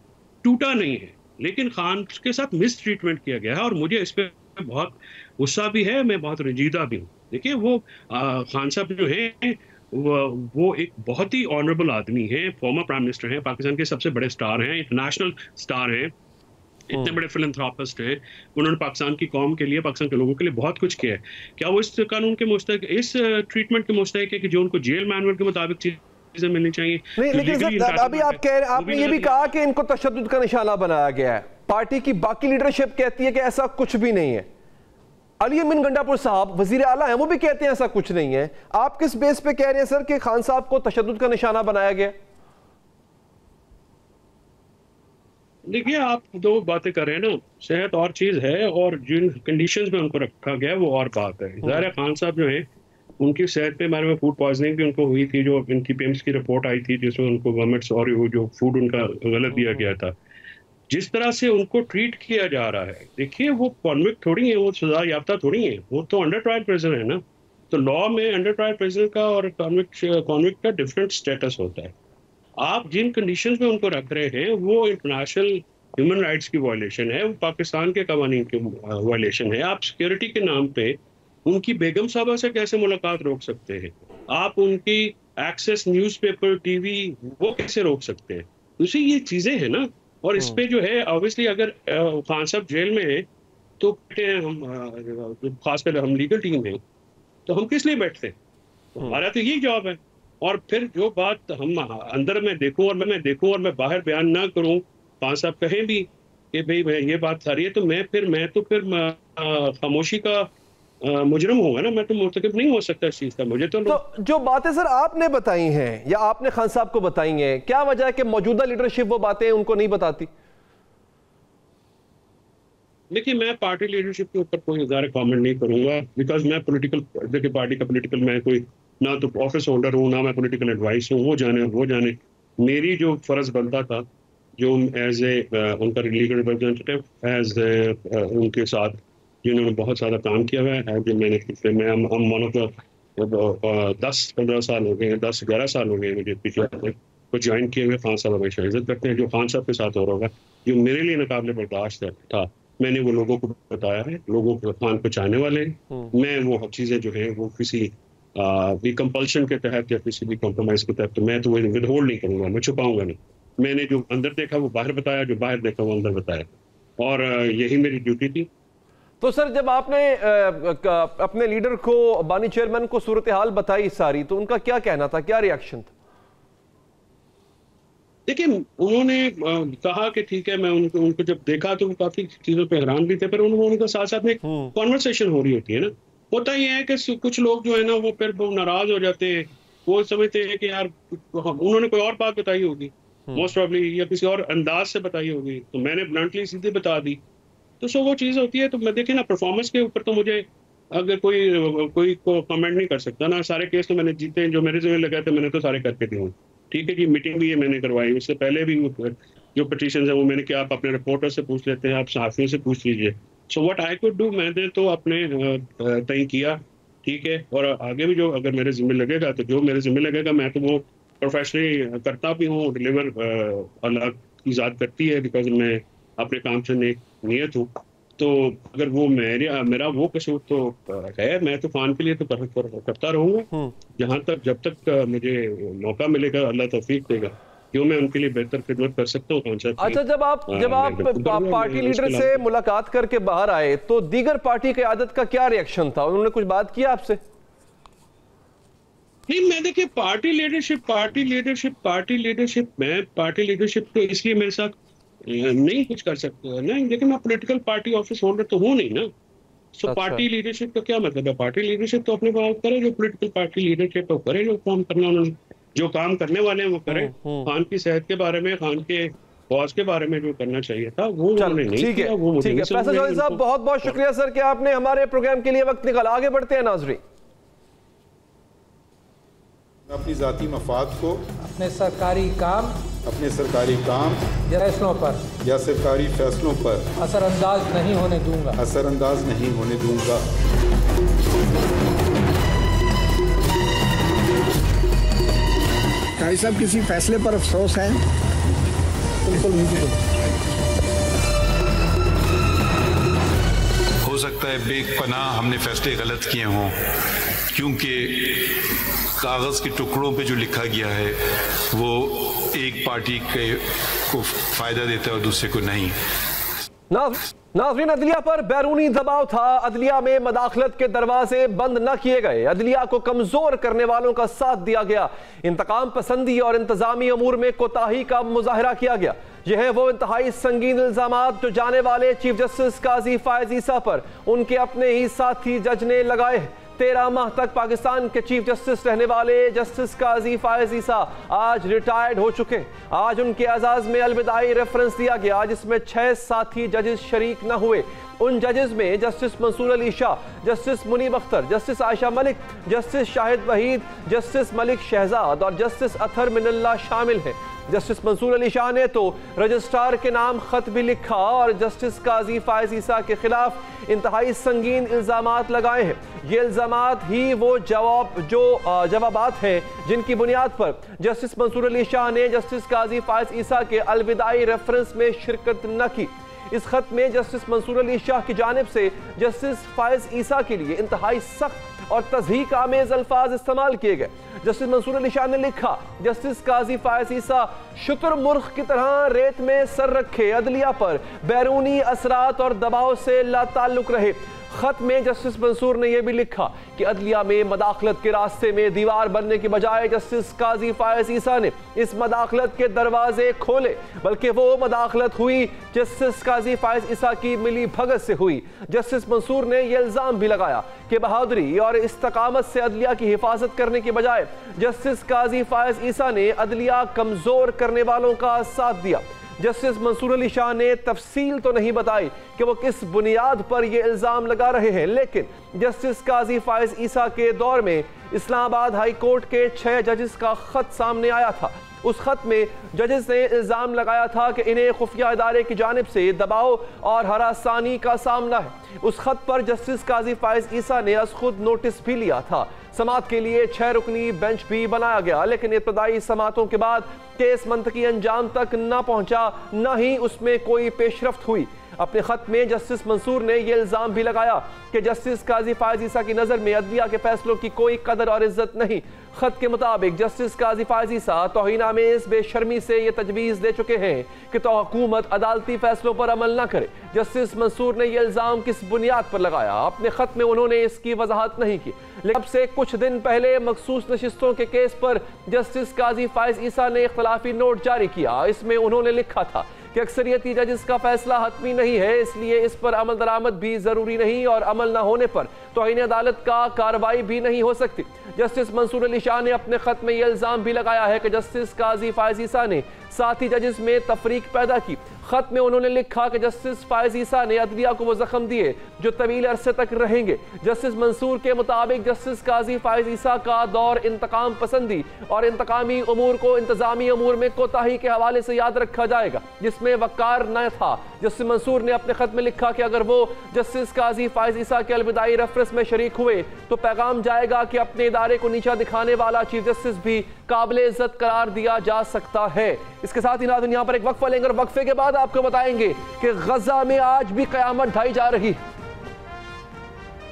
[SPEAKER 5] टूटा नहीं है, लेकिन खान के साथ मिस ट्रीटमेंट किया गया है, और मुझे इस पर बहुत गुस्सा भी है, मैं बहुत रंजीदा भी हूँ। देखिए, वो खान साहब जो हैं वो एक बहुत ही ऑनरेबल आदमी हैं, फॉर्मर प्राइम मिनिस्टर हैं, पाकिस्तान के सबसे बड़े स्टार हैं, इंटरनेशनल स्टार हैं, इतने बड़े फिलैंथ्रोपिस्ट हैं। उन्होंने पाकिस्तान की कौम के लिए, पाकिस्तान के लोगों के लिए बहुत कुछ किया है। क्या वो इस कानून के मुस्तहक, इस ट्रीटमेंट के मुस्तहक है कि जो उनको जेल मैनुअल के मुताबिक चीजें मिलनी चाहिए?
[SPEAKER 1] नहीं, लेकिन सर अभी आप कह रहे हैं, आपने ये भी कहा कि इनको तशद्दुद का निशाना बनाया गया है। पार्टी की बाकी लीडरशिप कहती है कि ऐसा कुछ भी नहीं है। अली अमीन गंडापुर साहब वजीर आला हैं, वो भी कहते हैं ऐसा कुछ नहीं है। आप किस बेस पे कह रहे हैं सर कि खान साहब को तशद्दुद का निशाना बनाया गया?
[SPEAKER 5] देखिए, आप दो बातें कर रहे हैं ना, सेहत और चीज है और जिन कंडीशंस में उनको रखा गया वो और बात है। ज़ाहिर है खान साहब जो है उनकी सेहत पे बारे में फूड पॉइजनिंग भी उनको हुई थी, जो इनकी पेम्स की रिपोर्ट आई थी जिसमें उनको गवर्नमेंट सॉरी हो, जो फूड उनका गलत दिया गया था, जिस तरह से उनको ट्रीट किया जा रहा है। देखिए, वो कॉन्विक्ट थोड़ी है, वो सजा याफ्ता थोड़ी है, वो तो अंडर ट्रायल प्रिजनर है ना। तो लॉ में अंडर ट्रायल प्रिजनर का और कॉन्विक्ट का डिफरेंट स्टेटस होता है। आप जिन कंडीशंस में उनको रख रहे हैं वो इंटरनेशनल ह्यूमन राइट्स की वायलेशन है, वो पाकिस्तान के कवानीन की वायलेशन है। आप सिक्योरिटी के नाम पे उनकी बेगम साहबा से कैसे मुलाकात रोक सकते हैं? आप उनकी एक्सेस न्यूज़पेपर, टीवी, वो कैसे रोक सकते हैं? उसी ये चीजें हैं ना। और इस पे जो है ऑब्वियसली अगर खान साहब जेल में है तो हम खासकर हम लीगल टीम है तो हम किस लिए बैठते हैं? हमारा तो यही जॉब है। और फिर जो बात हम अंदर में देखूं और मैं देखूं और मैं बाहर बयान ना करूं, खान साहब कहें भी कि भाई ये बात सारी है, तो मैं फिर खामोशी का मुजरम होगा ना, मैं तो मुर्तकिब नहीं हो सकता इस चीज़ का। मुझे तो
[SPEAKER 1] जो बातें सर आपने बताई हैं या आपने खान साहब को बताई हैं, क्या वजह है कि मौजूदा लीडरशिप वो बातें उनको नहीं बताती?
[SPEAKER 5] देखिए, मैं पार्टी लीडरशिप के ऊपर कोई ज़्यादा कमेंट नहीं करूंगा, बिकॉज मैं पॉलिटिकल, देखिए पार्टी का पॉलिटिकल, मैं कोई ना तो ऑफिस होल्डर हूँ ना मैं पॉलिटिकल एडवाइस हूँ। वो जाने मेरी जो फर्ज बनता था, जो एज ए उनका लीगल रिप्रेजेंटेटिव, एज उनके साथ जिन्होंने बहुत सारा काम किया हुआ है, मैं हम वन ऑफ द 10-15 साल हो गए, 10-11 साल हो गए मुझे पीछे को ज्वाइन किए हुए। खान साहब हमेशा इज्जत करते हैं। जो खान साहब के साथ हो रहा होगा, जो मेरे लिए नाकाबिले बर्दाश्त था, मैंने वो लोगों को बताया है। लोगों को खान को चाहने वाले, मैं वो चीज़ें जो है वो किसी भी कंपल्शन के तहत या किसी भी कॉम्प्रोमाइज के तहत, तो मैं तो वो विदहोल्ड नहीं करूँगा, मैं छुपाऊंगा नहीं। मैंने जो अंदर देखा वो बाहर बताया, जो बाहर देखा वो अंदर बताया, और यही मेरी ड्यूटी थी।
[SPEAKER 1] तो सर जब आपने अपने लीडर को, बानी चेयरमैन को सूरत हाल बताई सारी, तो उनका क्या कहना था, क्या रिएक्शन था?
[SPEAKER 5] देखिए, उन्होंने कहा कि ठीक है। मैं उनको जब देखा तो वो काफी चीजों पे हैरान भी थे, पर उनका साथ साथ में कॉन्वर्सेशन हो रही होती है ना। होता ही है कि कुछ लोग जो है ना वो फिर नाराज हो जाते हैं। वो समझते हैं कि यार उन्होंने कोई और बात बताई होगी मोस्ट प्रोबेबली, या किसी और अंदाज से बताई होगी, तो मैंने ब्लंटली सीधे बता दी। तो सो वो चीज़ होती है। तो मैं देखे ना, परफॉर्मेंस के ऊपर तो मुझे अगर कोई कमेंट नहीं कर सकता ना। सारे केस तो मैंने जीते हैं, जो मेरे जिम्मे लगा थे मैंने तो सारे करके दिए हूँ। ठीक है जी, मीटिंग भी ये मैंने करवाई। उससे पहले भी जो पिटीशन है वो मैंने किया, आप अपने रिपोर्टर से पूछ लेते हैं, आप सहाफियों से पूछ लीजिए। So what I could do, मैंने तो अपने तय किया। ठीक है, और आगे भी जो अगर मेरे जिम्मे लगेगा, तो जो मेरे जिम्मे लगेगा मैं तो वो प्रोफेशनली करता भी हूँ। डिलीवर अल्लाह की ज़ात करती है, बिकॉज मैं अपने काम से नियत हूँ। तो अगर वो मेरा वो कसूर तो है, मैं तो खान के लिए तो करता रहूंगा जहाँ तक, जब तक मुझे मौका मिलेगा, अल्लाह तौफीक देगा, क्यों मैं उनके लिए बेहतर खिदमत कर सकता हूँ।
[SPEAKER 1] अच्छा, जब आप पार्टी लीडर से मुलाकात करके बाहर आए, तो दीगर पार्टी क़यादत का क्या रिएक्शन था? उन्होंने कुछ बात किया आपसे?
[SPEAKER 5] नहीं, मैं देखिए पार्टी लीडरशिप तो इसलिए मेरे साथ नहीं कुछ कर सकते नहीं। देखिए, मैं पॉलिटिकल पार्टी ऑफिस होल्डर तो हूँ नहीं ना। सो पार्टी लीडरशिप का क्या मतलब है? पार्टी लीडरशिप तो अपने बात करे, जो पॉलिटिकल पार्टी लीडरशिप तो करे, जो काम करना उन्होंने, जो काम करने वाले हैं वो करें। खान की सेहत के बारे में, खान के फौज के बारे में जो करना चाहिए था वो उन्होंने नहीं किया। वो मुझे
[SPEAKER 1] फैसल चौधरी साहब, बहुत बहुत शुक्रिया सर कि आपने हमारे प्रोग्राम के लिए वक्त निकाला। आगे बढ़ते हैं नाज़रीन।
[SPEAKER 6] अपनी जाती मफाद को
[SPEAKER 7] अपने सरकारी काम
[SPEAKER 6] या सरकारी फैसलों पर
[SPEAKER 7] असरअंदाज नहीं होने दूंगा।
[SPEAKER 8] भाई साहब, किसी फैसले पर अफसोस है? बिल्कुल नहीं।
[SPEAKER 9] हो सकता है बेपनाह हमने फैसले गलत किए हों, क्योंकि कागज़ के टुकड़ों पे जो लिखा गया है वो एक पार्टी को फ़ायदा देता है और दूसरे को नहीं।
[SPEAKER 1] नाज़रीन, अदलिया पर बैरूनी दबाव था। अदलिया में मदाखलत के दरवाजे बंद न किए गए। अदलिया को कमज़ोर करने वालों का साथ दिया गया। इंतकाम पसंदी और इंतजामी अमूर में कोताही का मुजाहरा किया गया। यह है वो इंतहाई संगीन इल्ज़ामात जो जाने वाले चीफ जस्टिस काजी फायज़ ईसा पर उनके अपने ही साथी जज ने लगाए। 13 माह तक पाकिस्तान के चीफ जस्टिस रहने वाले जस्टिस काजी फायज़ ईसा आज रिटायर्ड हो चुके। आज उनके एजाज में अलविदाई रेफरेंस दिया गया, जिसमें 6 साथी जजेस शरीक न हुए। उन जजेस में justice Mansoor Ali Shah, justice Munib Akhtar, justice Ayesha Malik, justice Shahid Waheed, justice Malik Shahzad और जस्टिस अथर मिनल्ला शामिल हैं। जस्टिस मंसूर अली शाह ने तो रजिस्ट्रार के नाम खत भी लिखा और जस्टिस काजी फायज़ ईसा के खिलाफ इंतहाई संगीन इल्ज़ामात लगाए हैं। ये इल्ज़ामात ही वो जवाबात हैं जिनकी बुनियाद पर जस्टिस मंसूर अली शाह ने जस्टिस काजी फायज़ ईसा के अलविदाई रेफरेंस में शिरकत न की। इस खत में जस्टिस मंसूर अली शाह की जानिब से जस्टिस फायज़ ईसा के लिए इंतहाई सख्त और तज़हीक आमेज़ अल्फाज इस्तेमाल किए गए। जस्टिस मंसूर अली शाह ने लिखा, जस्टिस काजी फायज़ ईसा शुतुरमुर्ग की तरह रेत में सर रखे, अदलिया पर बैरूनी असरात और दबाव से लाताल्लुक रहे। खत में जस्टिस मंसूर ने यह भी लिखा कि अदलिया में मदाखलत के रास्ते में दीवार बनने के बजाय जस्टिस काजी फायज ईसा ने इस मदाखलत के दरवाजे खोले, बल्कि वो मदाखलत हुई जस्टिस काजी फायज ईसा की मिली भगत से हुई। जस्टिस मंसूर ने यह इल्जाम भी लगाया कि बहादुरी और इस्तकामत से अदलिया की हिफाजत करने के बजाय जस्टिस काजी फायज ईसा ने अदलिया कमजोर करने वालों का साथ दिया। जस्टिस मंसूर अली शाह ने तफसील तो नहीं बताई कि वो किस बुनियाद पर यह इल्जाम लगा रहे हैं, लेकिन जस्टिस काजी फायज ईसा के दौर में इस्लामाबाद हाई कोर्ट के 6 जजेस का खत सामने आया था। उस खत में जजेस ने इल्जाम लगाया था कि इन्हें खुफिया इदारे की जानिब से दबाव और हरासानी का सामना है। उस खत पर जस्टिस काजी फायज ईसा ने अज खुद नोटिस भी लिया था। समाअत के लिए 6 रुकनी बेंच भी बनाया गया, लेकिन इब्तदाई समाअतों के बाद केस मंतकी अंजाम तक न पहुंचा, न ही उसमें कोई पेशरफ्त हुई। अपने खत में जस्टिस मंसूर ने यह इल्जाम भी लगाया कि जस्टिस काजी फायज ईसा की नज़र में अदलिया के फैसलों की कोई कदर और इज्जत नहीं। खत के मुताबिक जस्टिस काजी फायज ईसा तौहीना में इस बेशर्मी से यह तजवीज़ दे चुके हैं कि तो हुकूमत अदालती फैसलों पर अमल न करे। जस्टिस मंसूर ने यह इल्जाम किस बुनियाद पर लगाया, अपने खत में उन्होंने इसकी वजाहत नहीं की, लेकिन अब से कुछ दिन पहले मखसूस नशिस्तों के केस पर जस्टिस काजी फायज ईसा ने इख्तलाफी नोट जारी किया। इसमें उन्होंने लिखा था कि अक्सरियती जजेस का फैसला हतमी नहीं है, इसलिए इस पर अमल दरामद भी जरूरी नहीं और अमल न होने पर तौहीन अदालत का कार्रवाई भी नहीं हो सकती। जस्टिस मंसूर अली शाह ने अपने खत में यह इल्जाम भी लगाया है कि जस्टिस काजी फायज ईसा ने साथी जजेस में तफरीक पैदा की। खत में उन्होंने लिखा कि जस्टिस फायज ईसा ने अदलिया को वो जख्म दिए जो तवील अरसे तक रहेंगे। जस्टिस मंसूर के मुताबिक जस्टिस काजी फायज ईसा का दौर इंतकाम पसंदी और इंतकामी उमूर को इंतजामी उमूर में कोताही के हवाले से याद रखा जाएगा, जिसमें वकार न था। जस्टिस मंसूर ने अपने खत में लिखा कि अगर वो जस्टिस काजी फायज ईसा के अलविदाई रेफरेंस में शरीक हुए तो पैगाम जाएगा कि अपने इदारे को नीचा दिखाने वाला चीफ जस्टिस भी काबिल इज्जत करार दिया जा सकता है। इसके साथ ही नाज़रीन यहाँ पर एक वक्फा लेंगे और वक्फे के बाद आपको बताएंगे कि गजा में आज भी कयामत ढाई जा रही।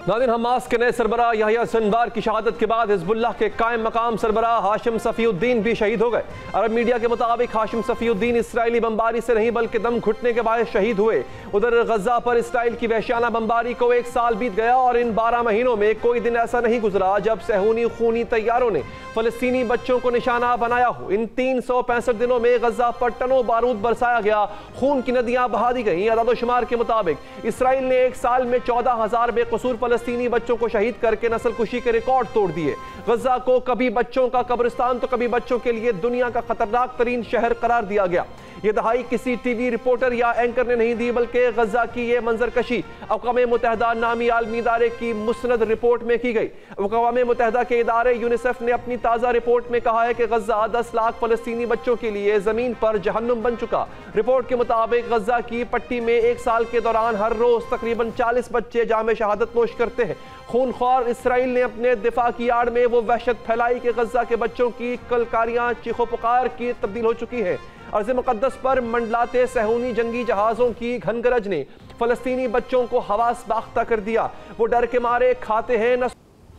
[SPEAKER 1] नाज़रीन, हमास के नए सरबराह याहिया सिनवार की शहादत के बाद हिजबुल्लाह के कायम मकाम सरबराह हाशिम सफ़ीउद्दीन भी शहीद हो गए। अरब मीडिया के मुताबिक हाशिम सफ़ीउद्दीन इसराइली बमबारी से नहीं बल्कि दम घुटने के बाद शहीद हुए। उधर गजा पर इसराइल की वहशियाना बमबारी को 1 साल बीत गया और इन 12 महीनों में कोई दिन ऐसा नहीं गुजरा जब सहूनी खूनी तैयारों ने फलस्तीनी बच्चों को निशाना बनाया हो। इन 365 दिनों में गजा पर टनों बारूद बरसाया गया, खून की नदियां बहा दी गई। आदादोशुमार के मुताबिक इसराइल ने 1 साल में 14,000 बेकसूर फलस्तीनी बच्चों को शहीद करके नस्लकुशी के रिकॉर्ड तोड़ दिए। गजा को कभी बच्चों का कब्रिस्तान तो कभी बच्चों के लिए दुनिया का खतरनाक तरीन शहर करार दिया गया। ये दहाई किसी टीवी रिपोर्टर या एंकर ने नहीं दी, बल्कि गजा की ये मंजरकशी अक़वाम मुत्तहिदा नामी आलमी इदारे की मुस्नद रिपोर्ट में की गई। अक़वाम मुत्तहिदा के इदारे यूनिसेफ ने अपनी ताज़ा रिपोर्ट में कहा है कि गजा 10 लाख फलस्तीनी बच्चों के लिए ज़मीन पर जहन्नुम बन चुका। रिपोर्ट के मुताबिक गजा की पट्टी में 1 साल के दौरान हर रोज़ तकरीबन 40 बच्चे जामे शहादत नोश करते हैं। खूनख्वार इसराइल ने अपने दिफा की आड़ में वो वहशत फैलाई कि गजा के बच्चों की कलकारियाँ चीखो पुकार की तब्दील हो चुकी है। अर्ज़ मुक़द्दस पर मंडलाते सहूनी जंगी जहाज़ों की घनगरज ने फलस्तीनी बच्चों को हवास बाख्ता कर दिया। वो डर के मारे खाते हैं न।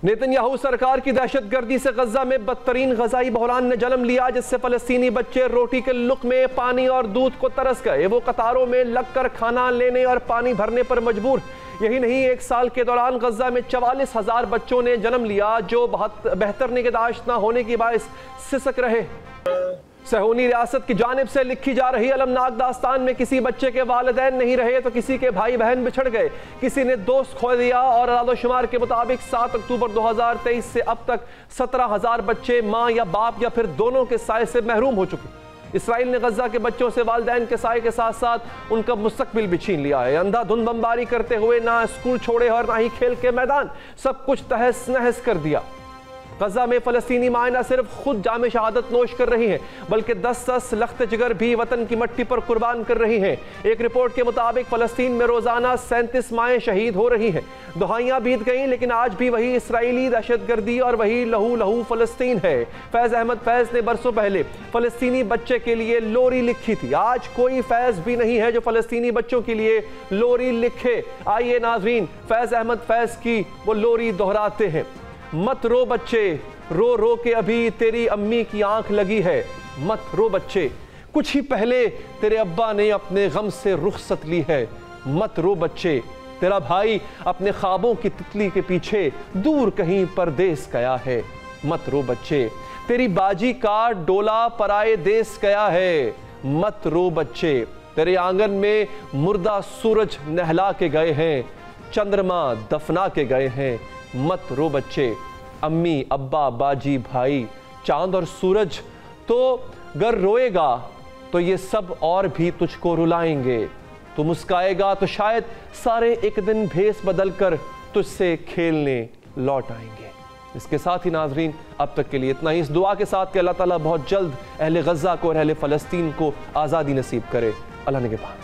[SPEAKER 1] नेतन्याहू सरकार की दहशतगर्दी से गजा में बदतरीन गजाई बहरान ने जन्म लिया, जिससे फलस्तीनी बच्चे रोटी के लुक़्मे, पानी और दूध को तरस गए। वो कतारों में लगकर खाना लेने और पानी भरने पर मजबूर। यही नहीं, 1 साल के दौरान गजा में 44,000 बच्चों ने जन्म लिया जो बेहतर निगहदाश्त न होने की बाइस सिसक रहे। सहूनी रियासत की जानिब से लिखी जा रही अलमनाक दास्तान में किसी बच्चे के वालिदैन नहीं रहे तो किसी के भाई बहन बिछड़ गए, किसी ने दोस्त खो दिया। और आदादोशुमार के मुताबिक 7 अक्टूबर 2023 से अब तक 17,000 बच्चे माँ या बाप या फिर दोनों के साए से महरूम हो चुके। इसराइल ने गजा के बच्चों से वालिदैन के साए के साथ साथ उनका मुस्तकबिल भी छीन लिया है। अंधाधुंध बमबारी करते हुए ना स्कूल छोड़े और ना ही खेल के मैदान, सब कुछ तहस नहस कर दिया। गजा में फलस्तीनी माएँ न सिर्फ खुद जामे शहादत नोश कर रही हैं, बल्कि 10 लख्त जिगर भी वतन की मट्टी पर कुर्बान कर रही हैं। एक रिपोर्ट के मुताबिक फलस्तीन में रोजाना 37 माएँ शहीद हो रही हैं। दुहाइयाँ बीत गईं, लेकिन आज भी वही इसराइली दहशतगर्दी और वही लहू लहू फलस्तीन है। फैज़ अहमद फैज़ ने बरसों पहले फलस्तीनी बच्चे के लिए लोरी लिखी थी। आज कोई फैज़ भी नहीं है जो फलस्तीनी बच्चों के लिए लोरी लिखे। आइए नाज़रीन, फैज़ अहमद फैज़ की वो लोरी दोहराते हैं। मत रो बच्चे, रो रो के अभी तेरी अम्मी की आंख लगी है। मत रो बच्चे, कुछ ही पहले तेरे अब्बा ने अपने गम से रुखसत ली है। मत रो बच्चे, तेरा भाई अपने ख्वाबों की तितली के पीछे दूर कहीं परदेस गया है। मत रो बच्चे, तेरी बाजी का डोला पराए देश गया है। मत रो बच्चे, तेरे आंगन में मुर्दा सूरज नहला के गए हैं, चंद्रमा दफना के गए हैं। मत रो बच्चे, अम्मी अब्बा बाजी भाई चांद और सूरज तो अगर रोएगा तो ये सब और भी तुझको रुलाएंगे। तू मुस्काएगा तो शायद सारे एक दिन भेस बदल कर तुझसे खेलने लौट आएंगे। इसके साथ ही नाजरीन अब तक के लिए इतना ही। इस दुआ के साथ कि अल्लाह ताला बहुत जल्द अहले गज़ा को और अहले फ़लस्तीन को आज़ादी नसीब करे। अल्लाह ने के बाद।